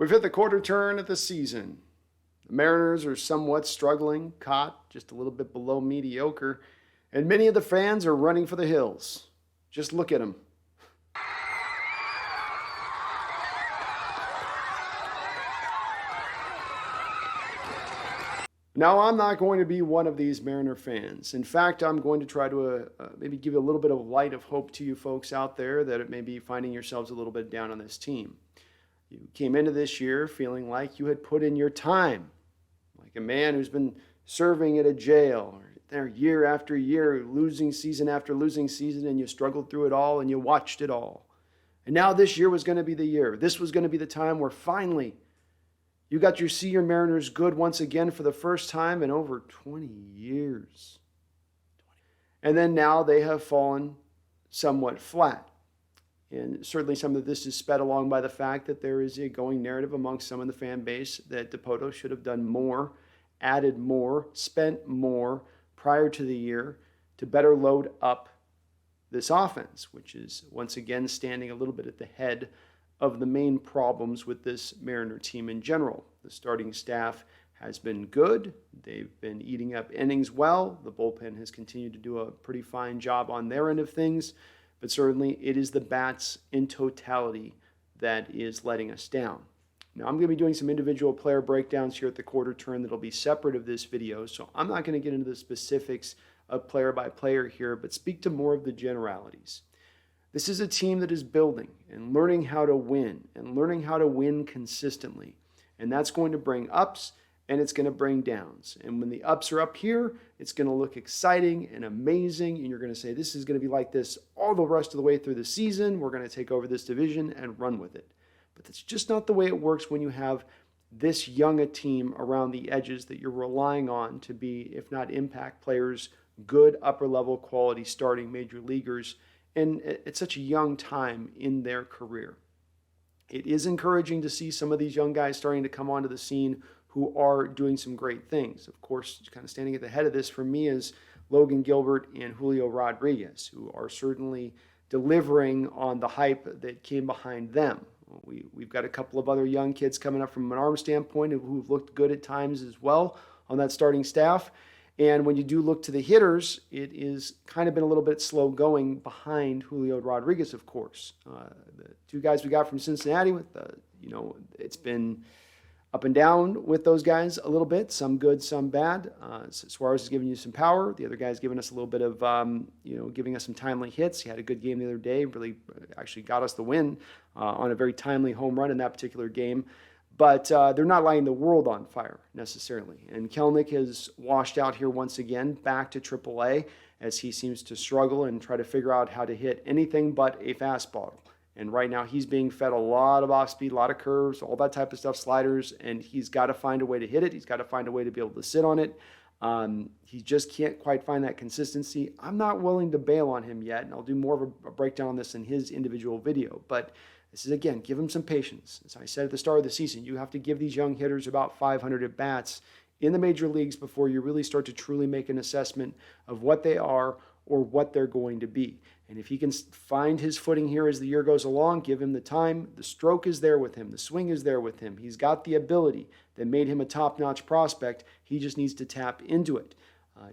We've hit the quarter turn of the season. The Mariners are somewhat struggling, caught just a little bit below mediocre, and many of the fans are running for the hills. Just look at them. Now, I'm not going to be one of these Mariner fans. In fact, I'm going to try to maybe give a little bit of light of hope to you folks out there that may be finding yourselves a little bit down on this team. You came into this year feeling like you had put in your time, like a man who's been serving at a jail or there year after year, losing season after losing season, and you struggled through it all and you watched it all. And now this year was going to be the year. This was going to be the time where finally you got to see your Mariners good once again for the first time in over 20 years. And then now they have fallen somewhat flat. And certainly some of this is sped along by the fact that there is a going narrative amongst some of the fan base that Dipoto should have done more, added more, spent more prior to the year to better load up this offense, which is once again standing a little bit at the head of the main problems with this Mariner team in general. The starting staff has been good. They've been eating up innings well. The bullpen has continued to do a pretty fine job on their end of things, but certainly it is the bats in totality that is letting us down. Now, I'm going to be doing some individual player breakdowns here at the quarter turn that'll be separate of this video, so I'm not going to get into the specifics of player by player here, but speak to more of the generalities. This is a team that is building and learning how to win consistently. And that's going to bring ups and it's going to bring downs. And when the ups are up here, it's going to look exciting and amazing. And you're going to say, this is going to be like this all the rest of the way through the season. We're going to take over this division and run with it. But that's just not the way it works when you have this young a team around the edges that you're relying on to be, if not impact players, good upper level quality starting major leaguers. And at such a young time in their career. It is encouraging to see some of these young guys starting to come onto the scene who are doing some great things. Of course, kind of standing at the head of this for me is Logan Gilbert and Julio Rodriguez, who are certainly delivering on the hype that came behind them. We've got a couple of other young kids coming up from an arm standpoint who've looked good at times as well on that starting staff. And when you do look to the hitters, it is kind of been a little bit slow going behind Julio Rodriguez, of course. The two guys we got from Cincinnati, it's been up and down with those guys a little bit, some good, some bad. Suarez is giving you some power. The other guy's giving us a little bit of, giving us some timely hits. He had a good game the other day, really actually got us the win on a very timely home run in that particular game. But they're not lighting the world on fire necessarily. And Kelenic has washed out here once again, back to AAA, as he seems to struggle and try to figure out how to hit anything but a fastball. And right now he's being fed a lot of off-speed, a lot of curves, all that type of stuff, sliders, and he's got to find a way to hit it. He's got to find a way to be able to sit on it. He just can't quite find that consistency. I'm not willing to bail on him yet, and I'll do more of a breakdown on this in his individual video. But this is, again, give them some patience. As I said at the start of the season, you have to give these young hitters about 500 at-bats in the major leagues before you really start to truly make an assessment of what they are or what they're going to be. And if he can find his footing here as the year goes along, give him the time. The stroke is there with him. The swing is there with him. He's got the ability that made him a top-notch prospect. He just needs to tap into it.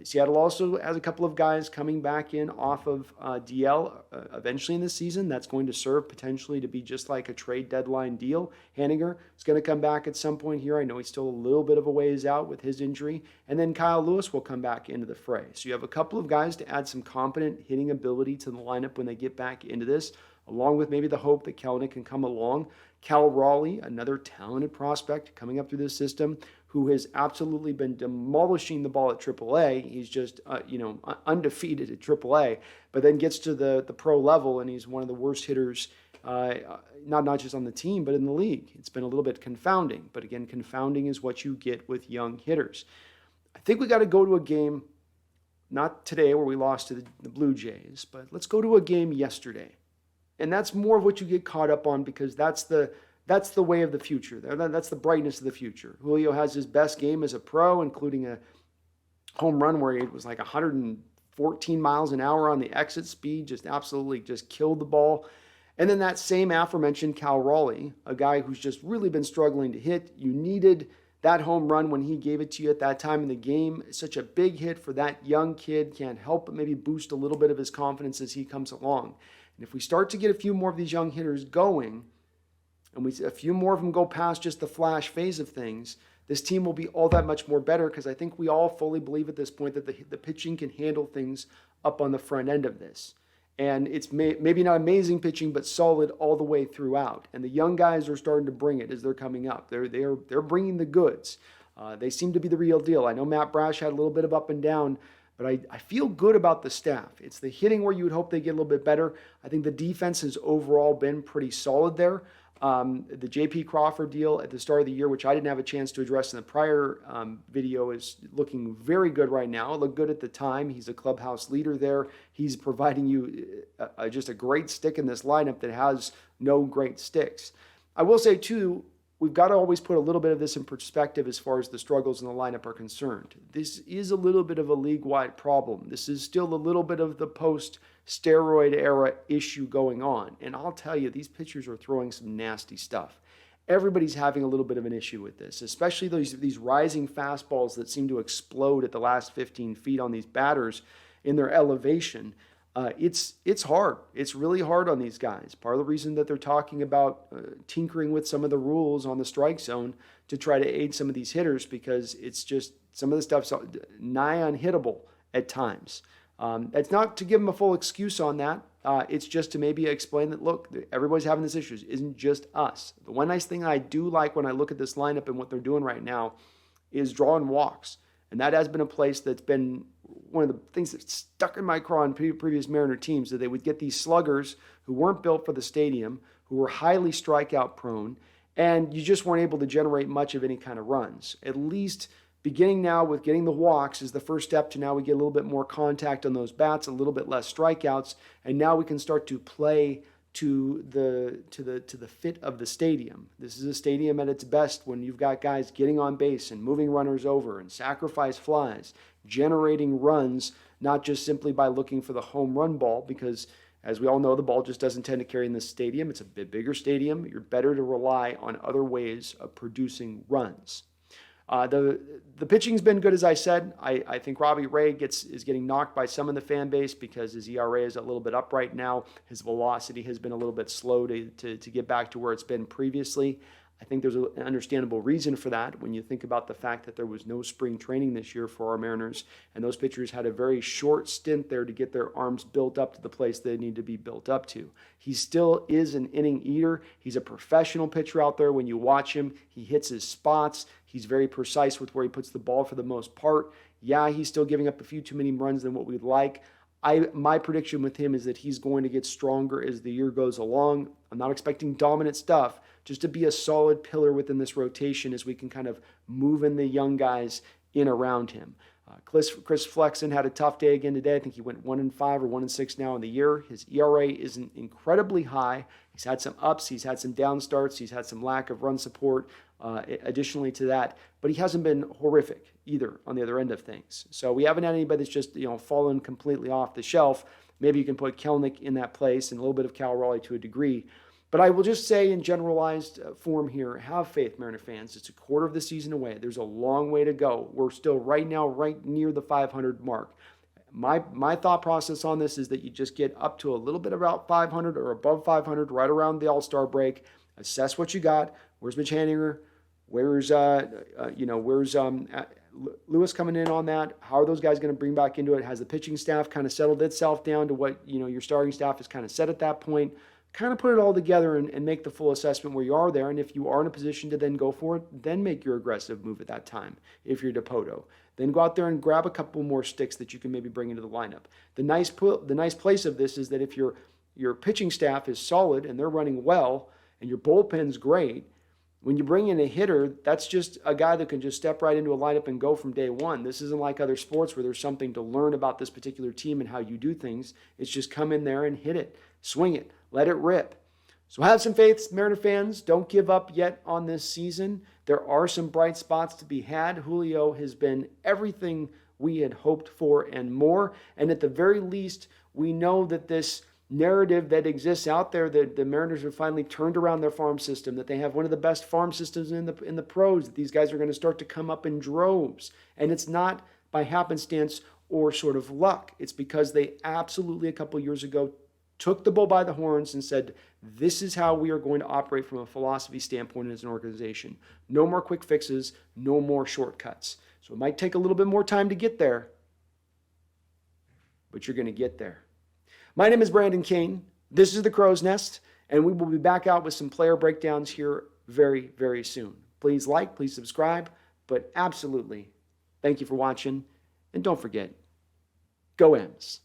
Seattle also has a couple of guys coming back in off of DL eventually in the season. That's going to serve potentially to be just like a trade deadline deal. Haniger is going to come back at some point here. I know he's still a little bit of a ways out with his injury. And then Kyle Lewis will come back into the fray. So you have a couple of guys to add some competent hitting ability to the lineup when they get back into this, along with maybe the hope that Kelenic can come along. Cal Raleigh, another talented prospect coming up through this system, who has absolutely been demolishing the ball at AAA. He's just, undefeated at AAA, but then gets to the pro level, and he's one of the worst hitters, not just on the team, but in the league. It's been a little bit confounding, but again, confounding is what you get with young hitters. I think we got to go to a game, not today where we lost to the Blue Jays, but let's go to a game yesterday. And that's more of what you get caught up on because that's the way of the future. That's the brightness of the future. Julio has his best game as a pro, including a home run where he was like 114 miles an hour on the exit speed, just absolutely just killed the ball. And then that same aforementioned Cal Raleigh, a guy who's just really been struggling to hit. You needed that home run when he gave it to you at that time in the game. Such a big hit for that young kid. Can't help but maybe boost a little bit of his confidence as he comes along. And if we start to get a few more of these young hitters going, and a few more of them go past just the flash phase of things, this team will be all that much more better, because I think we all fully believe at this point that the pitching can handle things up on the front end of this. And it's maybe not amazing pitching, but solid all the way throughout. And the young guys are starting to bring it as they're coming up. They're bringing the goods. They seem to be the real deal. I know Matt Brash had a little bit of up and down, but I feel good about the staff. It's the hitting where you would hope they get a little bit better. I think the defense has overall been pretty solid there. The J.P. Crawford deal at the start of the year, which I didn't have a chance to address in the prior video, is looking very good right now. It looked good at the time. He's a clubhouse leader there. He's providing you just a great stick in this lineup that has no great sticks. I will say, too, we've got to always put a little bit of this in perspective as far as the struggles in the lineup are concerned. This is a little bit of a league-wide problem. This is still a little bit of the post-steroid era issue going on. And I'll tell you, these pitchers are throwing some nasty stuff. Everybody's having a little bit of an issue with this, especially these rising fastballs that seem to explode at the last 15 feet on these batters in their elevation. It's hard. It's really hard on these guys. Part of the reason that they're talking about tinkering with some of the rules on the strike zone to try to aid some of these hitters, because it's just some of the stuff's nigh unhittable at times. It's not to give them a full excuse on that. It's just to maybe explain that, look, everybody's having this issue. It isn't just us. The one nice thing I do like when I look at this lineup and what they're doing right now is drawing walks. And that has been a place that's been one of the things that stuck in my craw in previous Mariner teams, that they would get these sluggers who weren't built for the stadium, who were highly strikeout prone, and you just weren't able to generate much of any kind of runs. At least beginning now with getting the walks is the first step to now we get a little bit more contact on those bats, a little bit less strikeouts, and now we can start to play to the fit of the stadium. This is a stadium at its best when you've got guys getting on base and moving runners over and sacrifice flies, generating runs, not just simply by looking for the home run ball, because as we all know, the ball just doesn't tend to carry in this stadium. It's a bit bigger stadium. You're better to rely on other ways of producing runs. The pitching's been good, as I said. I think Robbie Ray is getting knocked by some in the fan base because his ERA is a little bit up right now. His velocity has been a little bit slow to get back to where it's been previously. I think there's an understandable reason for that when you think about the fact that there was no spring training this year for our Mariners, and those pitchers had a very short stint there to get their arms built up to the place they need to be built up to. He still is an inning eater. He's a professional pitcher out there. When you watch him, he hits his spots. He's very precise with where he puts the ball for the most part. Yeah, he's still giving up a few too many runs than what we'd like. My prediction with him is that he's going to get stronger as the year goes along. I'm not expecting dominant stuff, just to be a solid pillar within this rotation as we can kind of move in the young guys in around him. Chris Flexen had a tough day again today. I think he went 1-5 or 1-6 now in the year. His ERA isn't incredibly high. He's had some ups, he's had some down starts, he's had some lack of run support additionally to that, but he hasn't been horrific either on the other end of things. So we haven't had anybody that's just fallen completely off the shelf. Maybe you can put Kelenic in that place and a little bit of Cal Raleigh to a degree. But I will just say in generalized form here, have faith, Mariner fans. It's a quarter of the season away. There's a long way to go. We're still right now right near the 500 mark. My thought process on this is that you just get up to a little bit about 500 or above 500 right around the All-Star break. Assess what you got. Where's Mitch Haniger? Where's Lewis coming in on that? How are those guys going to bring back into it? Has the pitching staff kind of settled itself down to what your starting staff is kind of set at that point? Kind of put it all together and make the full assessment where you are there. And if you are in a position to then go for it, then make your aggressive move at that time. If you're Dipoto, then go out there and grab a couple more sticks that you can maybe bring into the lineup. The nice place of this is that if your pitching staff is solid and they're running well and your bullpen's great, when you bring in a hitter, that's just a guy that can just step right into a lineup and go from day one. This isn't like other sports where there's something to learn about this particular team and how you do things. It's just come in there and hit it, swing it, let it rip. So have some faith, Mariner fans. Don't give up yet on this season. There are some bright spots to be had. Julio has been everything we had hoped for and more. And at the very least, we know that this narrative that exists out there that the Mariners have finally turned around their farm system, that they have one of the best farm systems in the pros, that these guys are going to start to come up in droves. And it's not by happenstance or sort of luck. It's because they absolutely a couple years ago took the bull by the horns and said, this is how we are going to operate from a philosophy standpoint as an organization. No more quick fixes, no more shortcuts. So it might take a little bit more time to get there, but you're going to get there. My name is Brandon Kane. This is the Crow's Nest, and we will be back out with some player breakdowns here very, very soon. Please like, please subscribe, but absolutely, thank you for watching, and don't forget, go M's.